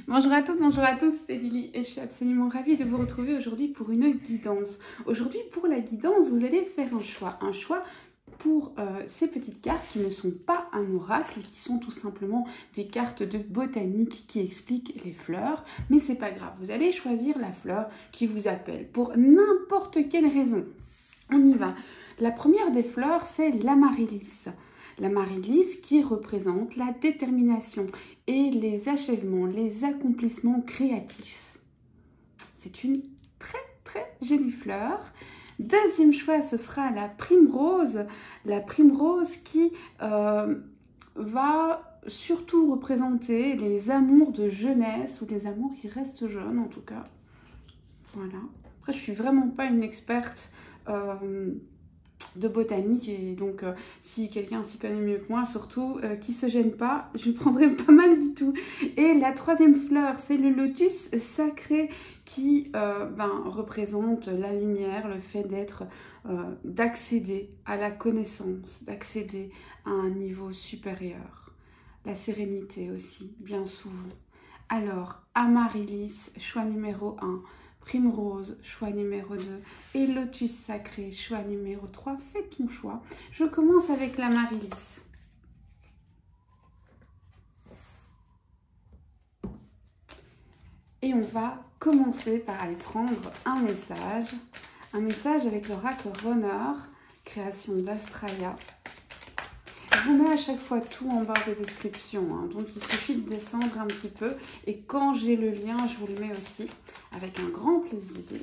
Bonjour à tous, c'est Lily et je suis absolument ravie de vous retrouver aujourd'hui pour une guidance. Aujourd'hui, pour la guidance, vous allez faire un choix pour ces petites cartes qui ne sont pas un oracle, qui sont tout simplement des cartes de botanique qui expliquent les fleurs, mais c'est pas grave, vous allez choisir la fleur qui vous appelle pour n'importe quelle raison. On y va. La première des fleurs, c'est l'amaryllis. L'amaryllis qui représente la détermination et les achèvements, les accomplissements créatifs. C'est une très jolie fleur. Deuxième choix, ce sera la primrose. La primrose qui va surtout représenter les amours de jeunesse ou les amours qui restent jeunes en tout cas. Voilà. Après, je suis vraiment pas une experte de botanique et donc si quelqu'un s'y connaît mieux que moi, surtout qui se gêne pas, je prendrai pas mal du tout. Et la troisième fleur, c'est le lotus sacré qui représente la lumière, le fait d'être, d'accéder à la connaissance, d'accéder à un niveau supérieur. La sérénité aussi, bien souvent. Alors, amaryllis, choix numéro 1. Primrose, choix numéro 2. Et lotus sacré, choix numéro 3. Fais ton choix. Je commence avec l'amaryllis. Et on va commencer par aller prendre un message. Un message avec l'oracle Runner, création d'Astraya. Je vous mets à chaque fois tout en barre de description, hein. Donc il suffit de descendre un petit peu et quand j'ai le lien, je vous le mets aussi avec un grand plaisir.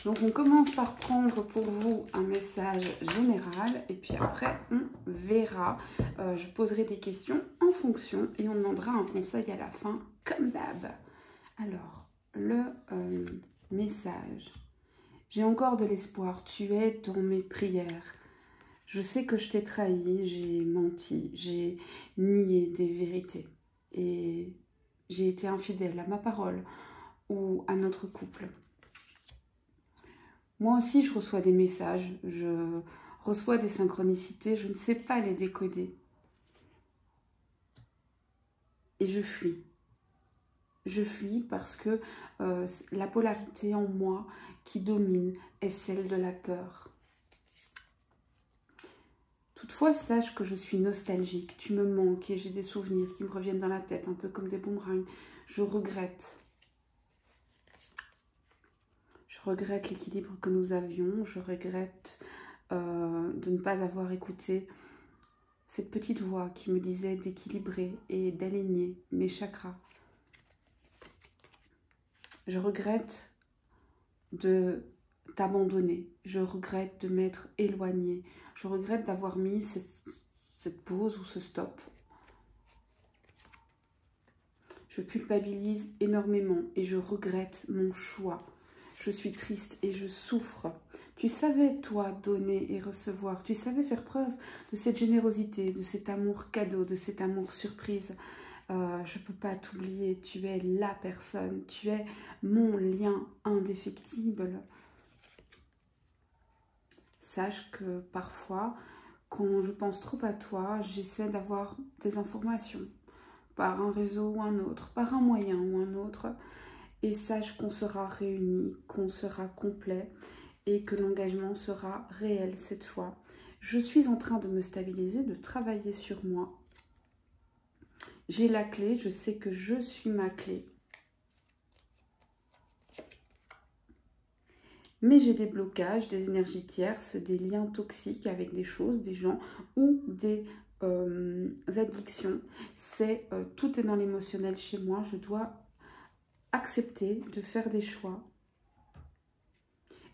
Donc on commence par prendre pour vous un message général et puis après on verra. Je poserai des questions en fonction et on demandera un conseil à la fin comme d'hab. Alors, le message. J'ai encore de l'espoir, tu es dans mes prières. Je sais que je t'ai trahi, j'ai menti, j'ai nié des vérités et j'ai été infidèle à ma parole ou à notre couple. Moi aussi, je reçois des messages, je reçois des synchronicités, je ne sais pas les décoder. Et je fuis. Je fuis parce que la polarité en moi qui domine est celle de la peur. Toutefois, sache que je suis nostalgique, tu me manques et j'ai des souvenirs qui me reviennent dans la tête, un peu comme des boomerangs. Je regrette. Je regrette l'équilibre que nous avions, je regrette de ne pas avoir écouté cette petite voix qui me disait d'équilibrer et d'aligner mes chakras. Je regrette de t'abandonner, je regrette de m'être éloignée, je regrette d'avoir mis cette pause ou ce stop. Je culpabilise énormément et je regrette mon choix. Je suis triste et je souffre. Tu savais, toi, donner et recevoir. Tu savais faire preuve de cette générosité, de cet amour cadeau, de cet amour surprise. Je ne peux pas t'oublier. Tu es la personne. Tu es mon lien indéfectible. Sache que parfois, quand je pense trop à toi, j'essaie d'avoir des informations par un réseau ou un autre, par un moyen ou un autre. Et sache qu'on sera réunis, qu'on sera complet et que l'engagement sera réel cette fois. Je suis en train de me stabiliser, de travailler sur moi. J'ai la clé, je sais que je suis ma clé. Mais j'ai des blocages, des énergies tierces, des liens toxiques avec des choses, des gens ou des addictions. Tout est dans l'émotionnel chez moi. Je dois accepter de faire des choix.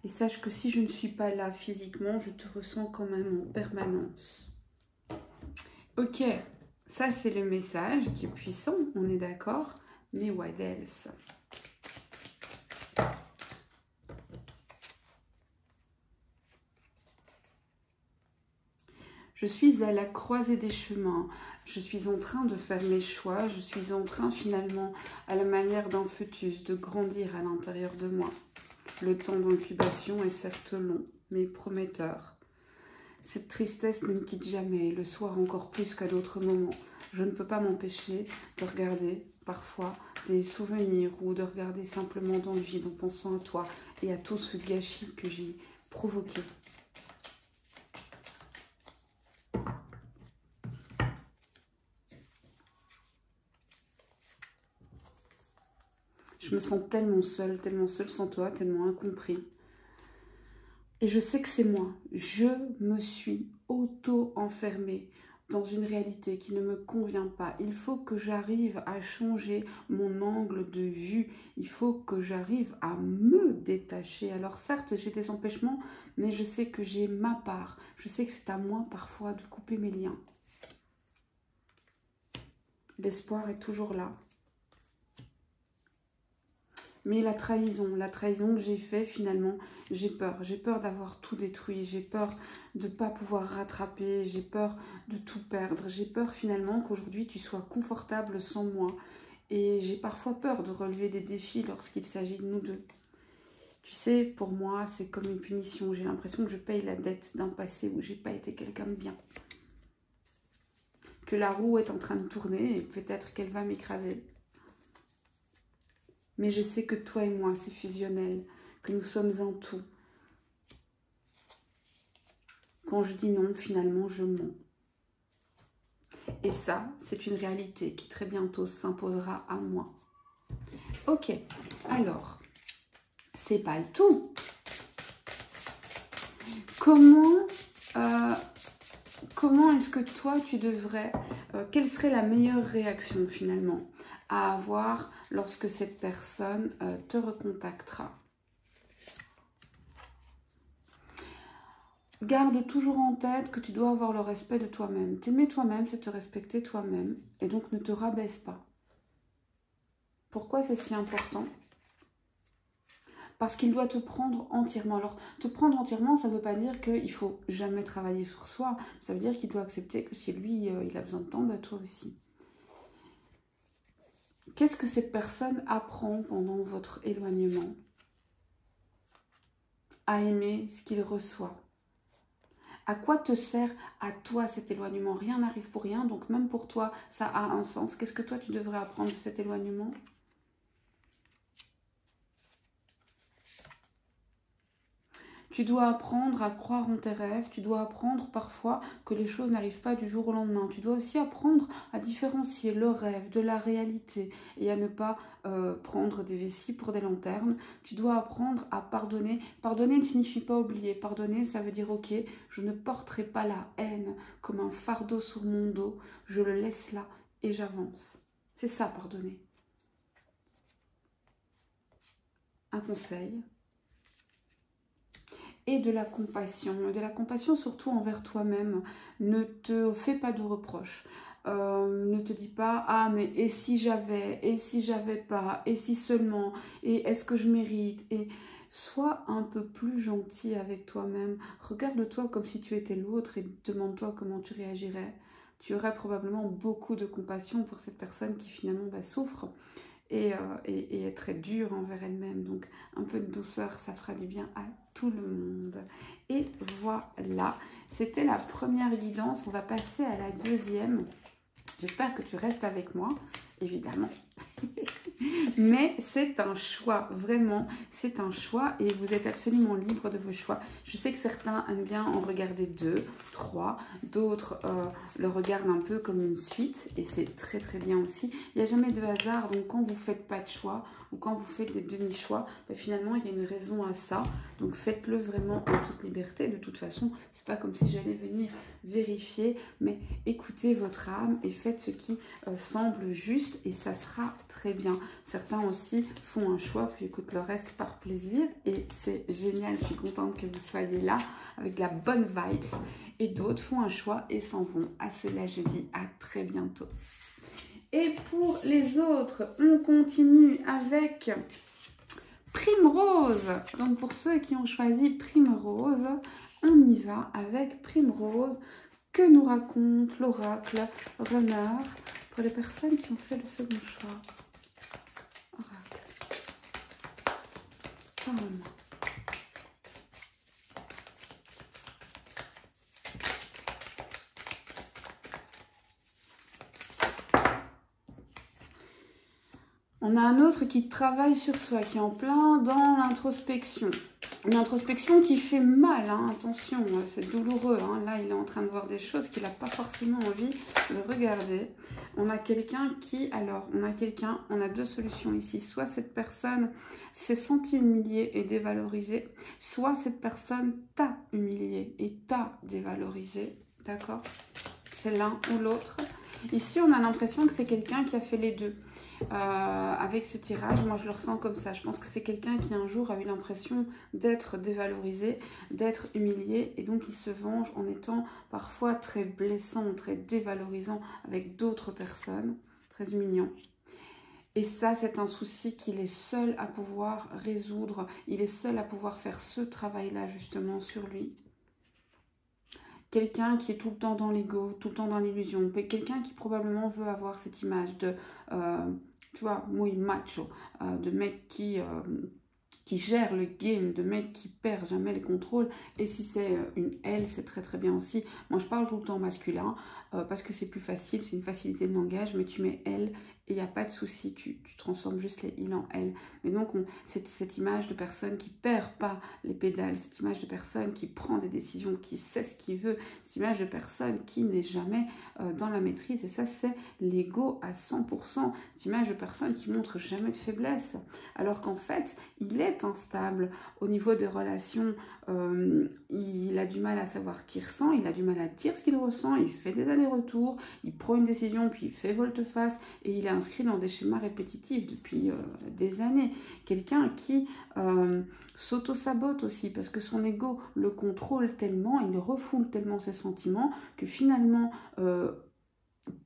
Et sache que si je ne suis pas là physiquement, je te ressens quand même en permanence. Ok, ça c'est le message qui est puissant, on est d'accord. Mais what else? Je suis à la croisée des chemins. Je suis en train de faire mes choix. Je suis en train finalement, à la manière d'un fœtus, de grandir à l'intérieur de moi. Le temps d'incubation est certes long, mais prometteur. Cette tristesse ne me quitte jamais, le soir encore plus qu'à d'autres moments. Je ne peux pas m'empêcher de regarder parfois des souvenirs ou de regarder simplement dans le vide en pensant à toi et à tout ce gâchis que j'ai provoqué. Je me sens tellement seule sans toi, tellement incompris. Et je sais que c'est moi. Je me suis auto-enfermée dans une réalité qui ne me convient pas. Il faut que j'arrive à changer mon angle de vue. Il faut que j'arrive à me détacher. Alors certes, j'ai des empêchements, mais je sais que j'ai ma part. Je sais que c'est à moi parfois de couper mes liens. L'espoir est toujours là. Mais la trahison que j'ai fait finalement, j'ai peur d'avoir tout détruit, j'ai peur de ne pas pouvoir rattraper, j'ai peur de tout perdre, j'ai peur finalement qu'aujourd'hui tu sois confortable sans moi et j'ai parfois peur de relever des défis lorsqu'il s'agit de nous deux. Tu sais, pour moi c'est comme une punition, j'ai l'impression que je paye la dette d'un passé où j'ai pas été quelqu'un de bien. Que la roue est en train de tourner et peut-être qu'elle va m'écraser. Mais je sais que toi et moi, c'est fusionnel, que nous sommes un tout. Quand je dis non, finalement, je mens. Et ça, c'est une réalité qui très bientôt s'imposera à moi. Ok, alors, c'est pas le tout. Comment est-ce que toi, tu devrais... quelle serait la meilleure réaction finalement à avoir lorsque cette personne te recontactera? Garde toujours en tête que tu dois avoir le respect de toi-même. T'aimer toi-même, c'est te respecter toi-même. Et donc, ne te rabaisse pas. Pourquoi c'est si important? Parce qu'il doit te prendre entièrement. Alors, te prendre entièrement, ça ne veut pas dire qu'il ne faut jamais travailler sur soi. Ça veut dire qu'il doit accepter que si lui, il a besoin de temps, bah, toi aussi. Qu'est-ce que cette personne apprend pendant votre éloignement? À aimer ce qu'il reçoit. À quoi te sert à toi cet éloignement? Rien n'arrive pour rien, donc même pour toi, ça a un sens. Qu'est-ce que toi, tu devrais apprendre de cet éloignement? Tu dois apprendre à croire en tes rêves, tu dois apprendre parfois que les choses n'arrivent pas du jour au lendemain. Tu dois aussi apprendre à différencier le rêve de la réalité et à ne pas prendre des vessies pour des lanternes. Tu dois apprendre à pardonner. Pardonner ne signifie pas oublier. Pardonner, ça veut dire ok, je ne porterai pas la haine comme un fardeau sur mon dos, je le laisse là et j'avance. C'est ça, pardonner. Un conseil. Et de la compassion surtout envers toi-même. Ne te fais pas de reproches. Ne te dis pas, ah mais et si j'avais pas, et si seulement, et est-ce que je mérite, et sois un peu plus gentil avec toi-même. Regarde-toi comme si tu étais l'autre et demande-toi comment tu réagirais. Tu aurais probablement beaucoup de compassion pour cette personne qui finalement souffre et est très dure envers elle-même. Donc un peu de douceur, ça fera du bien à tout le monde. Et voilà, c'était la première guidance. On va passer à la deuxième. J'espère que tu restes avec moi, évidemment. Mais c'est un choix, vraiment, c'est un choix et vous êtes absolument libre de vos choix. Je sais que certains aiment bien en regarder 2, 3, d'autres le regardent un peu comme une suite et c'est très très bien aussi. Il n'y a jamais de hasard, donc quand vous ne faites pas de choix ou quand vous faites des demi-choix, finalement il y a une raison à ça. Donc faites-le vraiment en toute liberté. De toute façon, c'est pas comme si j'allais venir vérifier, mais écoutez votre âme et faites ce qui semble juste et ça sera très bien. Certains aussi font un choix puis écoutent le reste par plaisir et c'est génial, je suis contente que vous soyez là avec la bonne vibes et d'autres font un choix et s'en vont. À cela je dis à très bientôt. Et pour les autres, on continue avec Primrose. Donc pour ceux qui ont choisi Primrose, on y va avec Primrose. Que nous raconte l'oracle Renard pour les personnes qui ont fait le second choix? Oracle. Parle-moi. On a un autre qui travaille sur soi, qui est en plein dans l'introspection. Une introspection qui fait mal, hein, attention, c'est douloureux. Hein. Là, il est en train de voir des choses qu'il n'a pas forcément envie de regarder. On a quelqu'un qui, alors, on a deux solutions ici. Soit cette personne s'est sentie humiliée et dévalorisée, soit cette personne t'a humilié et t'a dévalorisé. D'accord? C'est l'un ou l'autre. Ici, on a l'impression que c'est quelqu'un qui a fait les deux. Avec ce tirage, moi je le ressens comme ça. Je pense que c'est quelqu'un qui un jour a eu l'impression d'être dévalorisé, d'être humilié, et donc il se venge en étant parfois très blessant, très dévalorisant avec d'autres personnes. Très humiliant. Et ça, c'est un souci qu'il est seul à pouvoir résoudre. Il est seul à pouvoir faire ce travail-là justement sur lui. Quelqu'un qui est tout le temps dans l'ego, tout le temps dans l'illusion. Quelqu'un qui probablement veut avoir cette image de, tu vois, muy macho, de mec qui gère le game, de mec qui perd jamais les contrôles. Et si c'est une elle, c'est très très bien aussi. Moi, je parle tout le temps masculin parce que c'est plus facile, c'est une facilité de langage, mais tu mets elle et il n'y a pas de souci, tu transformes juste les il en elle. Mais donc, cette image de personne qui perd pas les pédales, cette image de personne qui prend des décisions, qui sait ce qu'il veut, cette image de personne qui n'est jamais dans la maîtrise. Et ça, c'est l'ego à 100%. Cette image de personne qui montre jamais de faiblesse. Alors qu'en fait, il est instable au niveau des relations. Il a du mal à savoir qui ressent, il a du mal à dire ce qu'il ressent, il fait des allers-retours, il prend une décision, puis il fait volte-face, et il est inscrit dans des schémas répétitifs depuis des années. Quelqu'un qui s'auto-sabote aussi, parce que son ego le contrôle tellement, il refoule tellement ses sentiments, que finalement,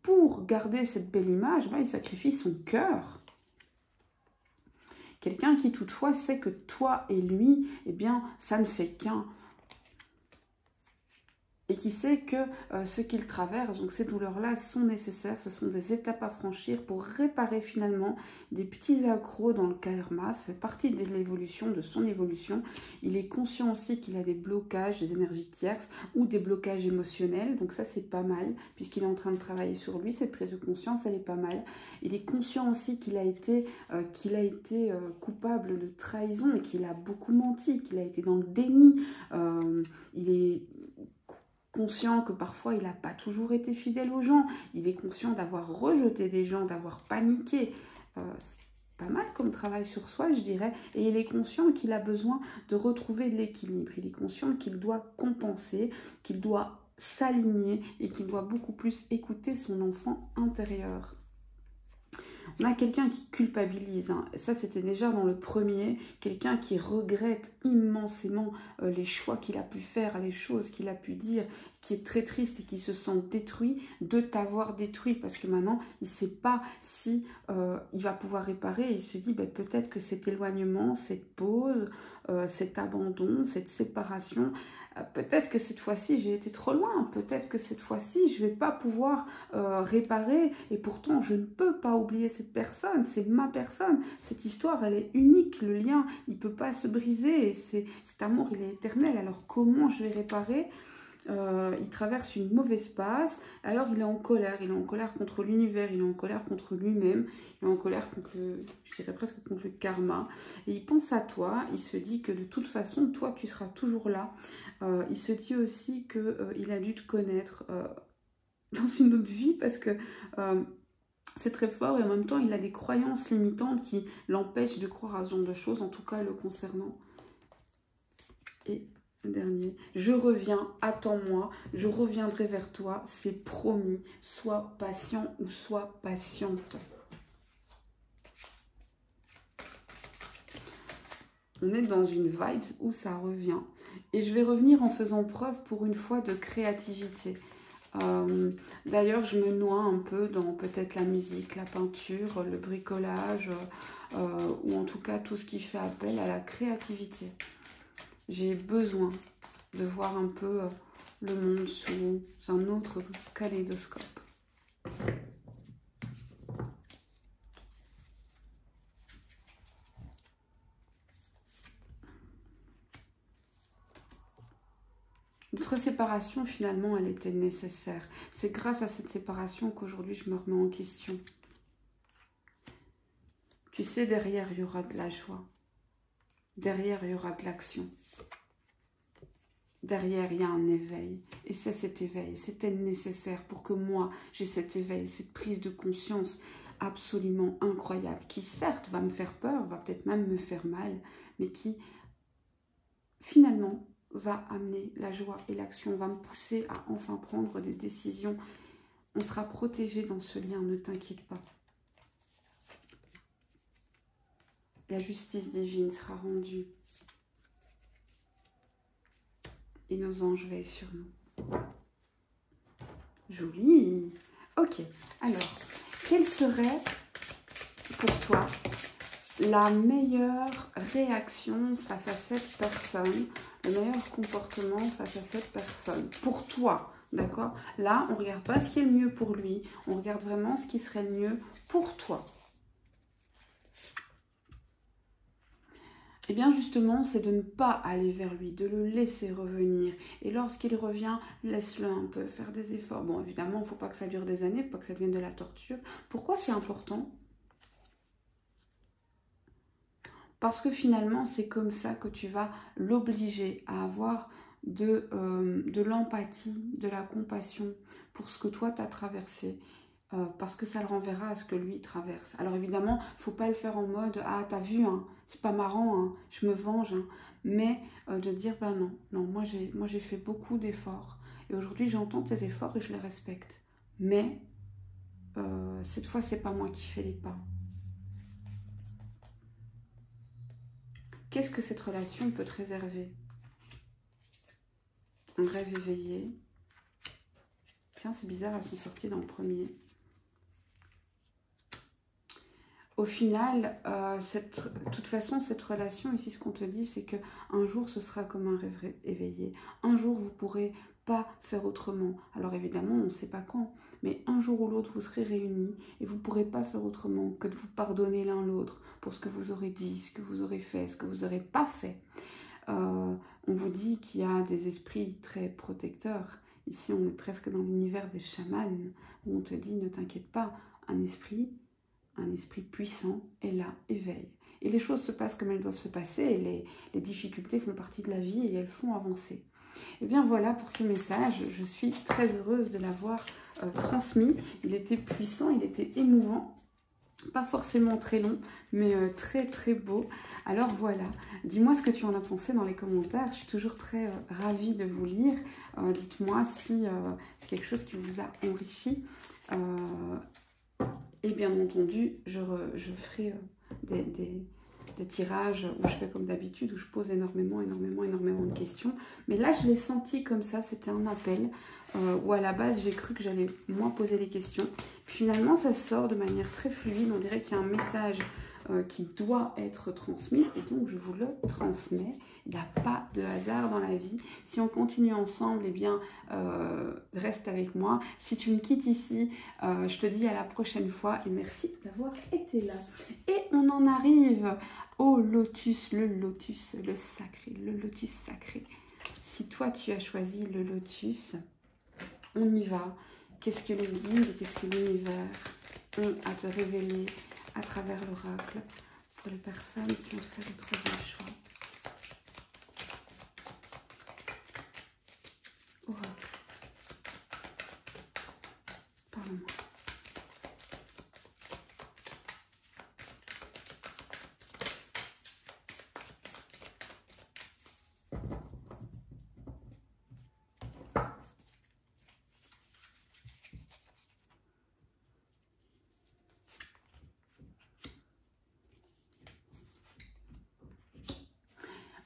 pour garder cette belle image, il sacrifie son cœur. Quelqu'un qui toutefois sait que toi et lui, eh bien, ça ne fait qu'un. Et qui sait que ce qu'il traverse, donc ces douleurs-là, sont nécessaires. Ce sont des étapes à franchir pour réparer finalement des petits accros dans le karma. Ça fait partie de l'évolution, de son évolution. Il est conscient aussi qu'il a des blocages, des énergies tierces ou des blocages émotionnels. Donc ça, c'est pas mal, puisqu'il est en train de travailler sur lui. Cette prise de conscience, elle est pas mal. Il est conscient aussi qu'il a été, coupable de trahison, qu'il a beaucoup menti, qu'il a été dans le déni. Il est conscient que parfois il n'a pas toujours été fidèle aux gens, il est conscient d'avoir rejeté des gens, d'avoir paniqué, c'est pas mal comme travail sur soi je dirais, et il est conscient qu'il a besoin de retrouver l'équilibre, il est conscient qu'il doit compenser, qu'il doit s'aligner et qu'il doit beaucoup plus écouter son enfant intérieur. On a quelqu'un qui culpabilise, hein. Ça c'était déjà dans le premier, quelqu'un qui regrette immensément les choix qu'il a pu faire, les choses qu'il a pu dire, qui est très triste et qui se sent détruit de t'avoir détruit, parce que maintenant il ne sait pas si il va pouvoir réparer, et il se dit peut-être que cet éloignement, cette pause, cet abandon, cette séparation, peut-être que cette fois-ci j'ai été trop loin, peut-être que cette fois-ci je ne vais pas pouvoir réparer, et pourtant je ne peux pas oublier cette personne, c'est ma personne, cette histoire elle est unique, le lien il ne peut pas se briser, et cet amour il est éternel, alors comment je vais réparer? Il traverse une mauvaise passe, alors il est en colère contre l'univers, il est en colère contre lui-même, il est en colère contre je dirais presque contre le karma, et il pense à toi, il se dit que de toute façon, toi tu seras toujours là, il se dit aussi qu'il a dû te connaître dans une autre vie, parce que c'est très fort, et en même temps il a des croyances limitantes qui l'empêchent de croire à ce genre de choses, en tout cas le concernant. Et le dernier, je reviens, attends-moi, je reviendrai vers toi, c'est promis, sois patient ou sois patiente. On est dans une vibe où ça revient. Et je vais revenir en faisant preuve pour une fois de créativité. D'ailleurs, je me noie un peu dans peut-être la musique, la peinture, le bricolage, ou en tout cas tout ce qui fait appel à la créativité. J'ai besoin de voir un peu le monde sous un autre kaléidoscope. Notre séparation, finalement, elle était nécessaire. C'est grâce à cette séparation qu'aujourd'hui, je me remets en question. Tu sais, derrière, il y aura de la joie. Derrière, il y aura de l'action. Derrière, il y a un éveil. Et c'est cet éveil, c'était nécessaire pour que moi, j'ai cet éveil, cette prise de conscience absolument incroyable, qui certes va me faire peur, va peut-être même me faire mal, mais qui finalement va amener la joie et l'action, va me pousser à enfin prendre des décisions. On sera protégé dans ce lien, ne t'inquiète pas. La justice divine sera rendue. Et nos anges veillent sur nous. Joli. Ok. Alors, quelle serait pour toi la meilleure réaction face à cette personne, le meilleur comportement face à cette personne pour toi, d'accord? Là, on ne regarde pas ce qui est le mieux pour lui, on regarde vraiment ce qui serait le mieux pour toi. Eh bien justement, c'est de ne pas aller vers lui, de le laisser revenir. Et lorsqu'il revient, laisse-le un peu, faire des efforts. Bon, évidemment, il ne faut pas que ça dure des années, il ne faut pas que ça devienne de la torture. Pourquoi c'est important? Parce que finalement, c'est comme ça que tu vas l'obliger à avoir de l'empathie, de la compassion pour ce que toi, tu as traversé. Parce que ça le renverra à ce que lui traverse. Alors évidemment, il ne faut pas le faire en mode « Ah, t'as vu, hein, c'est pas marrant, hein, je me venge. Hein. » Mais de dire « Ben non, non, moi j'ai fait beaucoup d'efforts. Et aujourd'hui, j'entends tes efforts et je les respecte. Mais cette fois, c'est pas moi qui fais les pas. » Qu'est-ce que cette relation peut te réserver? Un rêve éveillé. Tiens, c'est bizarre, elles sont sorties dans le premier. Au final, de toute façon, cette relation, ici, ce qu'on te dit, c'est qu'un jour, ce sera comme un rêve éveillé. Un jour, vous ne pourrez pas faire autrement. Alors évidemment, on ne sait pas quand, mais un jour ou l'autre, vous serez réunis et vous ne pourrez pas faire autrement que de vous pardonner l'un l'autre pour ce que vous aurez dit, ce que vous aurez fait, ce que vous n'aurez pas fait. On vous dit qu'il y a des esprits très protecteurs. Ici, on est presque dans l'univers des chamans, où on te dit, ne t'inquiète pas, un esprit puissant est là, éveille. Et les choses se passent comme elles doivent se passer, et les difficultés font partie de la vie et elles font avancer. Et bien voilà pour ce message, je suis très heureuse de l'avoir transmis. Il était puissant, il était émouvant. Pas forcément très long, mais très très beau. Alors voilà, dis-moi ce que tu en as pensé dans les commentaires. Je suis toujours très ravie de vous lire. Dites-moi si c'est quelque chose qui vous a enrichi. Et bien entendu, je ferai des tirages où je fais comme d'habitude, où je pose énormément de questions. Mais là, je l'ai senti comme ça, c'était un appel, où à la base, j'ai cru que j'allais moi poser les questions. Puis finalement, ça sort de manière très fluide, on dirait qu'il y a un message qui doit être transmis, et donc je vous le transmets. Il n'y a pas de hasard dans la vie. Si on continue ensemble, eh bien, reste avec moi. Si tu me quittes ici, je te dis à la prochaine fois, et merci d'avoir été là. Et on en arrive au lotus, le lotus sacré. Si toi, tu as choisi le lotus, on y va. Qu'est-ce que les guides, qu'est-ce que l'univers ont à te révéler à travers l'oracle pour les personnes qui ont fait le troisième choix. Oracle. Parle-moi.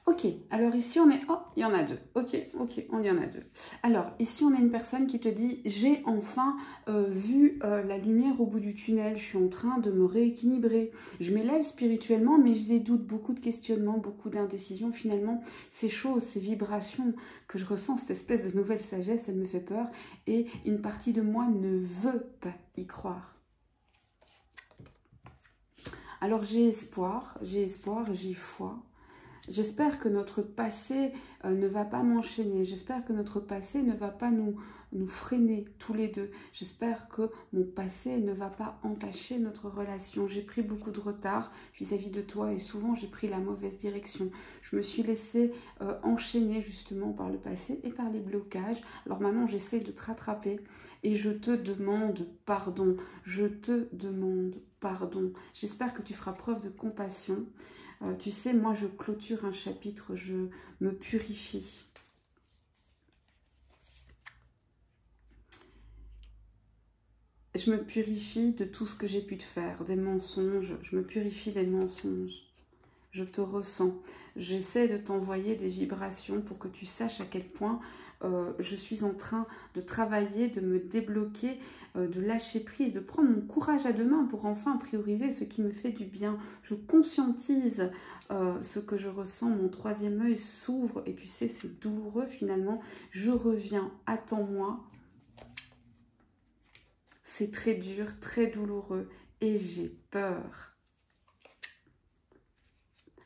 Ok, alors ici on est... Oh, il y en a deux. Ok, il y en a deux. Alors, ici on a une personne qui te dit « J'ai enfin vu la lumière au bout du tunnel, je suis en train de me rééquilibrer. Je m'élève spirituellement, mais j'ai des doutes, beaucoup de questionnements, beaucoup d'indécisions. Finalement, ces choses, ces vibrations que je ressens, cette espèce de nouvelle sagesse, elle me fait peur. Et une partie de moi ne veut pas y croire. » Alors j'ai espoir, j'ai foi. J'espère que notre passé ne va pas m'enchaîner. J'espère que notre passé ne va pas nous freiner tous les deux. J'espère que mon passé ne va pas entacher notre relation. J'ai pris beaucoup de retard vis-à-vis de toi et souvent j'ai pris la mauvaise direction. Je me suis laissée enchaîner justement par le passé et par les blocages. Alors maintenant j'essaie de te rattraper et je te demande pardon. Je te demande pardon. J'espère que tu feras preuve de compassion. Tu sais, moi je clôture un chapitre, je me purifie. Je me purifie de tout ce que j'ai pu te faire, des mensonges, je me purifie des mensonges. Je te ressens. J'essaie de t'envoyer des vibrations pour que tu saches à quel point je suis en train de travailler, de me débloquer, de lâcher prise, de prendre mon courage à deux mains pour enfin prioriser ce qui me fait du bien. Je conscientise ce que je ressens, mon troisième œil s'ouvre et tu sais, c'est douloureux finalement. Je reviens, attends-moi. C'est très dur, très douloureux et j'ai peur.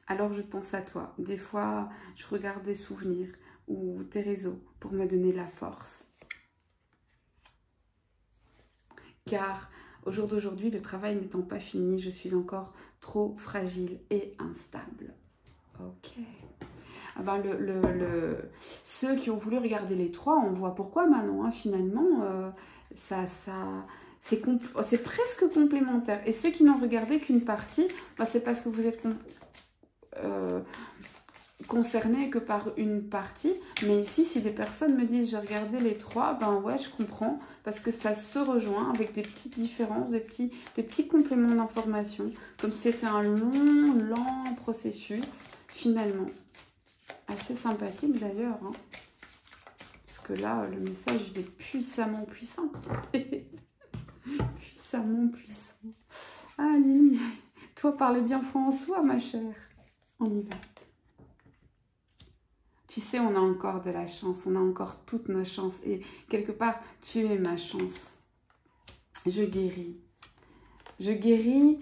Alors je pense à toi. Des fois, je regarde des souvenirs ou tes réseaux pour me donner la force. Car au jour d'aujourd'hui, le travail n'étant pas fini, je suis encore trop fragile et instable. Ok. Ah ben ceux qui ont voulu regarder les trois, on voit pourquoi maintenant. Hein, finalement, c'est presque complémentaire. Et ceux qui n'ont regardé qu'une partie, ben, c'est parce que vous êtes concernés que par une partie. Mais ici, si des personnes me disent j'ai regardé les trois, ben ouais, je comprends. Parce que ça se rejoint avec des petites différences, des petits compléments d'information. Comme si c'était un lent processus, finalement. Assez sympathique d'ailleurs. Hein. Parce que là, le message, il est puissamment puissant. Puissamment puissant. Allez, toi, parlez bien François, ma chère. On y va. Tu sais, on a encore de la chance, on a encore toutes nos chances. Et quelque part, tu es ma chance. Je guéris. Je guéris,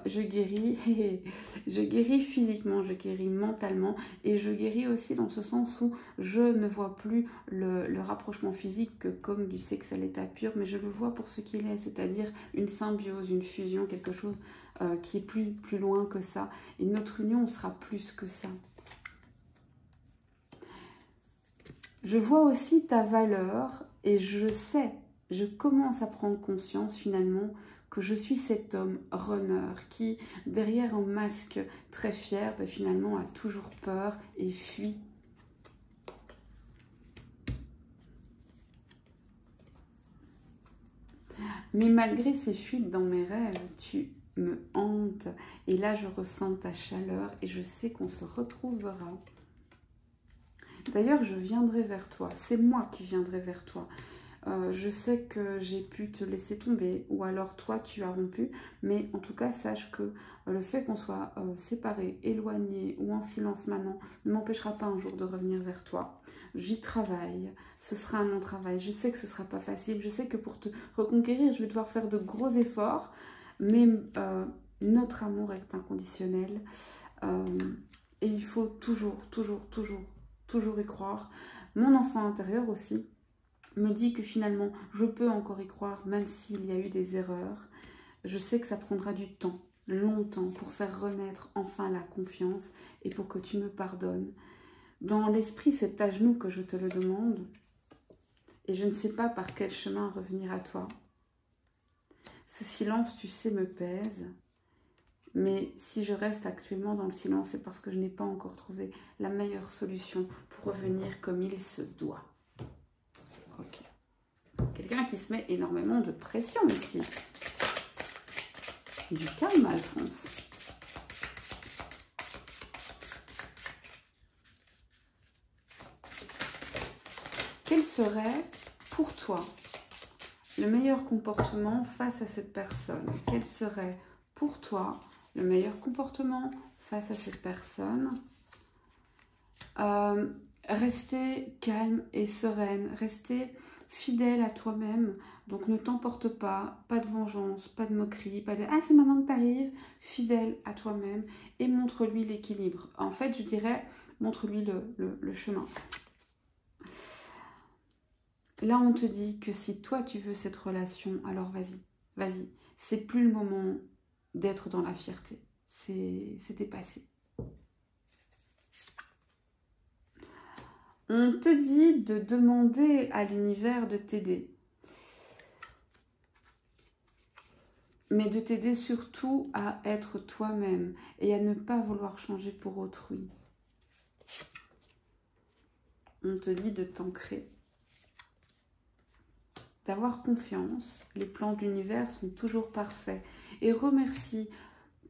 je guéris physiquement, je guéris mentalement. Et je guéris aussi dans ce sens où je ne vois plus le rapprochement physique comme du sexe à l'état pur. Mais je le vois pour ce qu'il est, c'est-à-dire une symbiose, une fusion, quelque chose qui est plus loin que ça. Et notre union sera plus que ça. Je vois aussi ta valeur et je sais, je commence à prendre conscience finalement que je suis cet homme runner qui, derrière un masque très fier, ben, finalement a toujours peur et fuit. Mais malgré ces fuites dans mes rêves, tu me hantes et là je ressens ta chaleur et je sais qu'on se retrouvera. D'ailleurs, je viendrai vers toi. C'est moi qui viendrai vers toi. Je sais que j'ai pu te laisser tomber ou alors toi, tu as rompu. Mais en tout cas, sache que le fait qu'on soit séparés, éloignés ou en silence maintenant ne m'empêchera pas un jour de revenir vers toi. J'y travaille. Ce sera un long travail. Je sais que ce ne sera pas facile. Je sais que pour te reconquérir, je vais devoir faire de gros efforts. Mais notre amour est inconditionnel. Et il faut toujours y croire. Mon enfant intérieur aussi me dit que finalement, je peux encore y croire, même s'il y a eu des erreurs. Je sais que ça prendra du temps, longtemps, pour faire renaître enfin la confiance et pour que tu me pardonnes. Dans l'esprit, c'est à genoux que je te le demande et je ne sais pas par quel chemin revenir à toi. Ce silence, tu sais, me pèse. Mais si je reste actuellement dans le silence, c'est parce que je n'ai pas encore trouvé la meilleure solution pour revenir comme il se doit. Ok. Quelqu'un qui se met énormément de pression ici. Du calme, Alphonse. Quel serait, pour toi, le meilleur comportement face à cette personne? Quel serait, pour toi, le meilleur comportement face à cette personne? Rester calme et sereine, rester fidèle à toi-même. Donc ne t'emporte pas, pas de vengeance, pas de moquerie, pas de « ah c'est maintenant que t'arrives », fidèle à toi-même et montre-lui l'équilibre. En fait, je dirais, montre-lui le chemin. Là, on te dit que si toi, tu veux cette relation, alors vas-y, vas-y. C'est plus le moment d'être dans la fierté. C'était passé. On te dit de demander à l'univers de t'aider. Mais de t'aider surtout à être toi-même et à ne pas vouloir changer pour autrui. On te dit de t'ancrer, d'avoir confiance. Les plans de l'univers sont toujours parfaits. Et remercie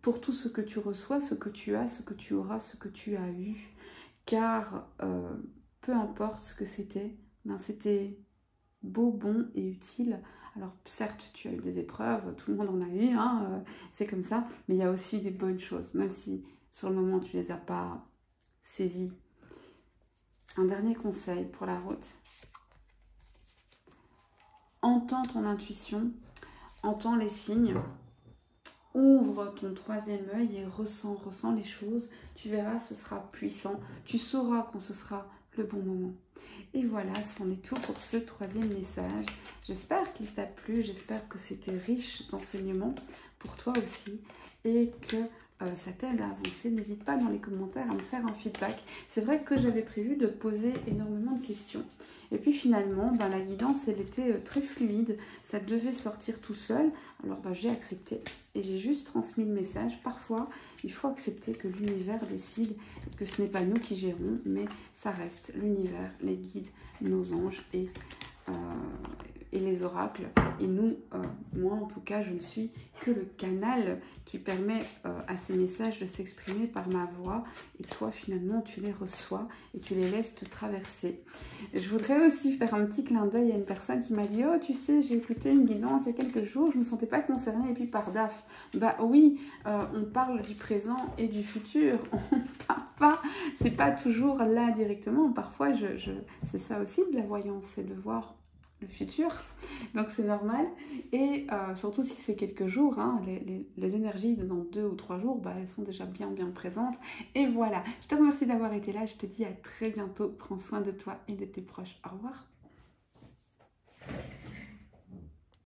pour tout ce que tu reçois, ce que tu as, ce que tu auras, ce que tu as eu. Car peu importe ce que c'était, ben c'était beau, bon et utile. Alors certes, tu as eu des épreuves, tout le monde en a eu, hein, c'est comme ça, mais il y a aussi des bonnes choses, même si sur le moment tu ne les as pas saisies. Un dernier conseil pour la route. Entends ton intuition, entends les signes, ouvre ton troisième œil et ressens les choses. Tu verras, ce sera puissant, tu sauras quand ce sera le bon moment. Et voilà, c'en est tout pour ce troisième message. J'espère qu'il t'a plu, j'espère que c'était riche d'enseignements pour toi aussi et que ça t'aide à avancer. N'hésite pas dans les commentaires à me faire un feedback. C'est vrai que j'avais prévu de poser énormément de questions. Et puis finalement, ben, la guidance, elle était très fluide. Ça devait sortir tout seul. Alors ben, j'ai accepté et j'ai juste transmis le message. Parfois, il faut accepter que l'univers décide et que ce n'est pas nous qui gérons, mais ça reste l'univers, les guides, nos anges et les oracles. Et nous, moi en tout cas, je ne suis que le canal qui permet à ces messages de s'exprimer par ma voix. Et toi, finalement, tu les reçois et tu les laisses te traverser. Je voudrais aussi faire un petit clin d'œil à une personne qui m'a dit « Oh, tu sais, j'ai écouté une guidance il y a quelques jours, je ne me sentais pas concernée. » Et puis par DAF, bah oui, on parle du présent et du futur. On parle pas, c'est pas toujours là directement. Parfois, c'est ça aussi de la voyance, c'est de voir le futur, donc c'est normal. Et surtout si c'est quelques jours, hein, les énergies de dans 2 ou 3 jours, bah, elles sont déjà bien présentes. Et voilà, je te remercie d'avoir été là, je te dis à très bientôt, prends soin de toi et de tes proches, au revoir.